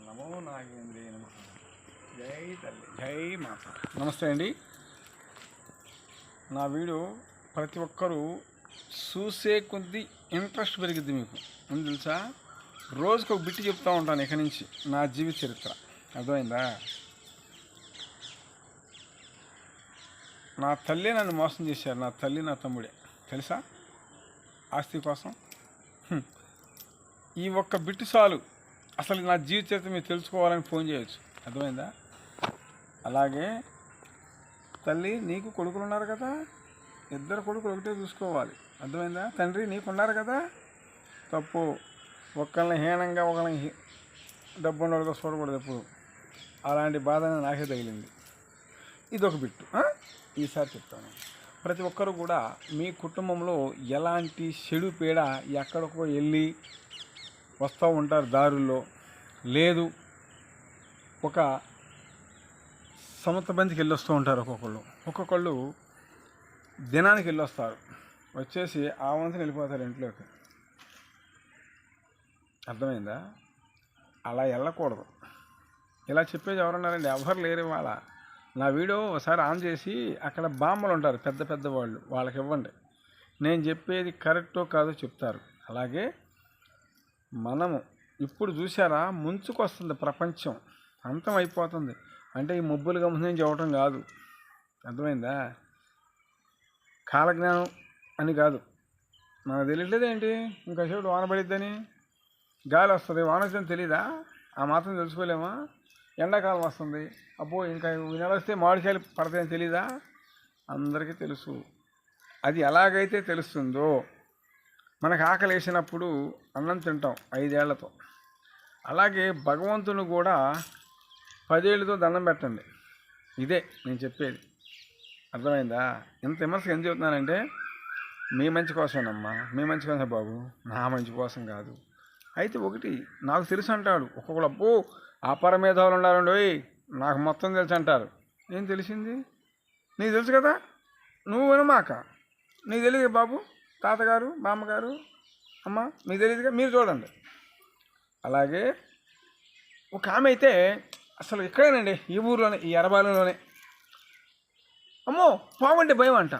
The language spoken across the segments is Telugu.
నమో నాగేంద్రియ నమః. జై తల్లి, జై మాత. నమస్తే అండి. నా వీడియో ప్రతి ఒక్కరూ చూసే కొద్దీ ఇంట్రెస్ట్ పెరిగిద్ది. మీకు అని తెలుసా, రోజుకు ఒక బిట్టి చెప్తూ ఉంటాను ఇక్కడి నుంచి నా జీవిత చరిత్ర. అర్థమైందా? నా తల్లి నన్ను మోసం చేశారు. నా తల్లి నా తమ్ముడే తెలుసా, ఆస్తి కోసం. ఈ ఒక్క బిట్టు చాలు అసలు నా జీవిత చరిత్ర మీరు తెలుసుకోవాలని ఫోన్ చేయొచ్చు. అర్థమైందా? అలాగే తల్లి, నీకు కొడుకులు ఉన్నారు కదా, ఇద్దరు కొడుకులు ఒకటే చూసుకోవాలి. అర్థమైందా? తండ్రి, నీకు ఉన్నారు కదా, తప్పు. ఒకళ్ళని హీనంగా ఒకళ్ళని డబ్బు ఉండగా చూడకూడదు ఎప్పుడు. అలాంటి బాధ నాకే తగిలింది. ఇదొక బిట్టు ఈసారి చెప్తాను. ప్రతి ఒక్కరు కూడా మీ కుటుంబంలో ఎలాంటి చెడు పీడ ఎక్కడికో వెళ్ళి వస్తూ ఉంటారు దారుల్లో, లేదు ఒక సమతబందికి వెళ్ళొస్తూ ఉంటారు. ఒక్కొక్కళ్ళు దినానికి వెళ్ళొస్తారు, వచ్చేసి ఆ వంతుని వెళ్ళిపోతారు ఇంట్లోకి. అర్థమైందా? అలా వెళ్ళకూడదు. ఇలా చెప్పేది ఎవరున్నారండి? ఎవరు లేరు. వాళ్ళ నా వీడియో ఒకసారి ఆన్ చేసి అక్కడ బామ్మలు ఉంటారు, పెద్ద పెద్ద వాళ్ళు, వాళ్ళకి ఇవ్వండి. నేను చెప్పేది కరెక్టో కాదో చెప్తారు. అలాగే మనము ఇప్పుడు చూసారా, ముంచుకు వస్తుంది ప్రపంచం, అంతం అయిపోతుంది. అంటే ఈ మబ్బులు గమనించి చెప్పడం కాదు. అర్థమైందా? కాలజ్ఞానం అని కాదు. నాకు తెలియట్లేదేంటి, ఇంకా చెడు వాన పడిద్దని, గాలి వస్తుంది, వాన వచ్చిందని తెలీదా? ఆ మాత్రం తెలుసుకోలేమా? ఎండాకాలం వస్తుంది, అబ్బో ఇంకా నెల వస్తే మామిడికాయలు పడతాయని తెలీదా? అందరికీ తెలుసు. అది ఎలాగైతే తెలుస్తుందో, మనకు ఆకలి వేసినప్పుడు అన్నం తింటాం 5 ఏళ్లతో, అలాగే భగవంతుని కూడా 10 ఏళ్ళతో దండం పెట్టండి. ఇదే నేను చెప్పేది. అర్థమైందా? ఇంత విమర్శ ఏం చెబుతున్నానంటే, మీ మంచి కోసమేనమ్మా, మీ మంచి కోసమే బాబు, నా మంచి కోసం కాదు. అయితే ఒకటి నాకు తెలుసు అంటాడు ఒక్కొక్కడు, అబ్బో అపర మేధావులు ఉండాలండి, నాకు మొత్తం తెలుసు అంటారు. ఏం తెలిసింది? నీకు తెలుసు కదా, నువ్వు వినమాక. నీకు తెలియదు బాబు, తాతగారు, బామ్మగారు, అమ్మ, మీకు తెలియదుగా, మీరు చూడండి. అలాగే ఒక ఆమె అయితే అసలు ఇక్కడేనండి, ఈ ఊర్లోనే, ఈ ఎర్రబాలెంలోనే, అమ్మో పావంటే భయం అంట.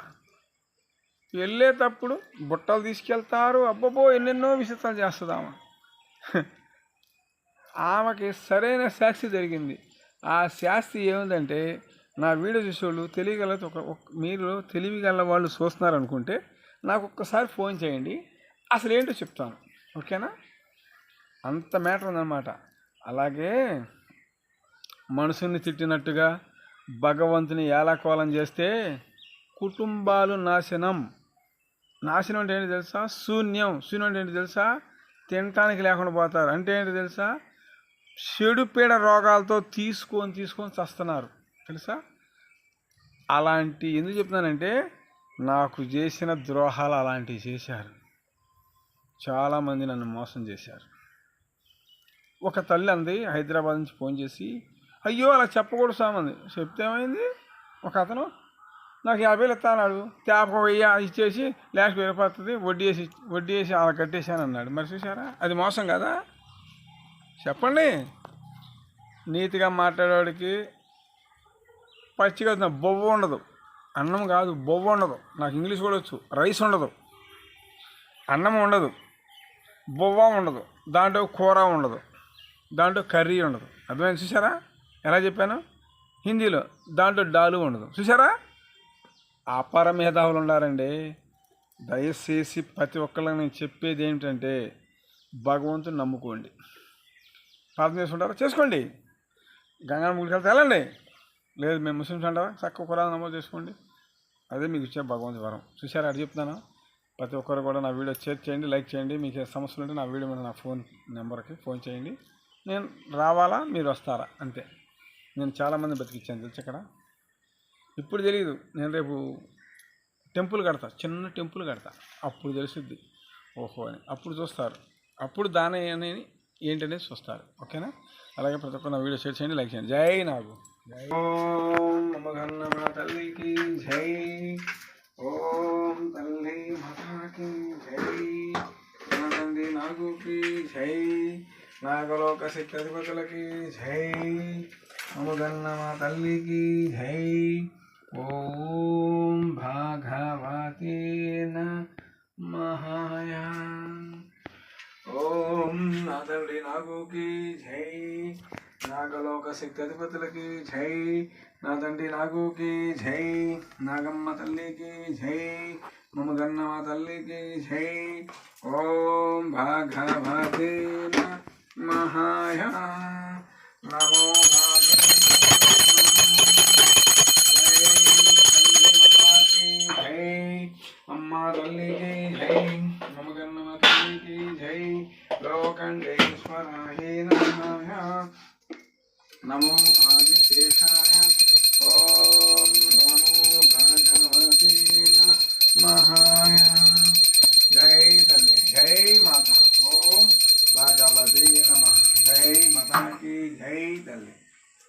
వెళ్ళేటప్పుడు బుట్టలు తీసుకెళ్తారు, అబ్బబ్బో ఎన్నెన్నో విచిత్రాలు చేస్తుంది ఆమె. ఆమెకి సరైన శాస్తి జరిగింది. ఆ శాస్తి ఏముందంటే, నా వీడియో చూసేవాళ్ళు తెలియగల మీరు తెలివిగల వాళ్ళు చూస్తున్నారనుకుంటే నాకు ఒక్కసారి ఫోన్ చేయండి, అసలు ఏంటో చెప్తాను. ఓకేనా? అంత మ్యాటర్ ఉందన్నమాట. అలాగే మనుషుల్ని తిట్టినట్టుగా భగవంతుని ఏలాకోలం చేస్తే కుటుంబాలు నాశనం. నాశనం అంటే ఏంటి తెలుసా? శూన్యం. శూన్యం అంటే ఏంటి తెలుసా? తినటానికి లేకుండా పోతారు. అంటే ఏంటి తెలుసా? చెడు పీడ రోగాలతో తీసుకొని చస్తున్నారు తెలుసా? అలాంటి ఎందుకు చెప్తున్నానంటే, నాకు చేసిన ద్రోహాలు అలాంటివి చేశారు. చాలామంది నన్ను మోసం చేశారు. ఒక తల్లి అంది హైదరాబాద్ నుంచి ఫోన్ చేసి, అయ్యో అలా చెప్పకూడదు సామంది. చెప్తే ఏమైంది, ఒక అతను నాకు 50,000 ఇస్తా అన్నాడు, తేపకు 1000 ఇచ్చేసి లాస్ట్ వెళ్ళిపోతుంది, వడ్డీ వేసి అలా కట్టేశాను అన్నాడు. మరి చూసారా, అది మోసం కదా? చెప్పండి. నీతిగా మాట్లాడేవాడికి పచ్చిగా బొవ్వ ఉండదు, అన్నం కాదు బొవ్వ ఉండదు. నాకు ఇంగ్లీష్ కూడా వచ్చు. రైస్ ఉండదు, అన్నం ఉండదు, బొవ్వ ఉండదు, దాంట్లో కూర ఉండదు, దాంట్లో కర్రీ ఉండదు. అర్థమైంది? చూసారా ఎలా చెప్పాను? హిందీలో దాంట్లో డాలు ఉండదు. చూసారా? అపర మేధావులు ఉండారండి. దయచేసి ప్రతి ఒక్కళ్ళకి నేను చెప్పేది ఏమిటంటే, భగవంతుని నమ్ముకోండి. ప్రార్థన చేసుకుంటారా? చేసుకోండి. గంగా గుడికి వెళ్తే వెళ్ళండి. లేదు మేము ముస్లిమ్స్ అంటారా, చక్కగా ఖురాన్ నమోదు చేసుకోండి. అదే మీకు ఇచ్చే భగవంతు వరం. చూసారా? అటు చెప్తున్నాను. ప్రతి ఒక్కరు కూడా నా వీడియో షేర్ చేయండి, లైక్ చేయండి. మీకు ఏ సమస్యలు ఉంటే నా వీడియో మీద నా ఫోన్ నెంబర్కి ఫోన్ చేయండి. నేను రావాలా, మీరు వస్తారా, అంతే. నేను చాలామంది బతికిచ్చాను తెలుసు. ఇక్కడ ఇప్పుడు తెలియదు, నేను రేపు టెంపుల్ కడతా, చిన్న టెంపుల్ కడతా, అప్పుడు తెలుస్తుంది ఓహో అని. అప్పుడు చూస్తారు, అప్పుడు దాని అనేది ఏంటనేది చూస్తారు. ఓకేనా? అలాగే ప్రతి ఒక్కరు నా వీడియో షేర్ చేయండి, లైక్ చేయండి. జై నాగు, జై ఓం నమగన్నమ తల్లికి జై, ఓం తల్లి మాతాకి జై, తండ్రి నాగుకి జై. నాగలోక శక్తిపతులకి జై, అముగన్నమ తల్లికి జై. ఓం భాగవతే నమః. ఓం నా తండ్రి నాగుకి జై, నాగలోక శక్తి అధిపతులకి జై, నా తండ్రి నాగుకి జై, నాగమ్మ తల్లికి జై, మమగన్నమ తల్లికి జై. ఓం భాగవతే నమః. నమో జై, అమ్మ తల్లికి జై, మమగన్నమ తల్లికి జై. లోకండేశ్వరాయ నమః. నమో ఆదిశేషాయ. ఓం నమో భగవతే నమః. జై తల్లి, జై మాత. ఓం భగవతే నమః. జై మాతాకి జై తల్లి.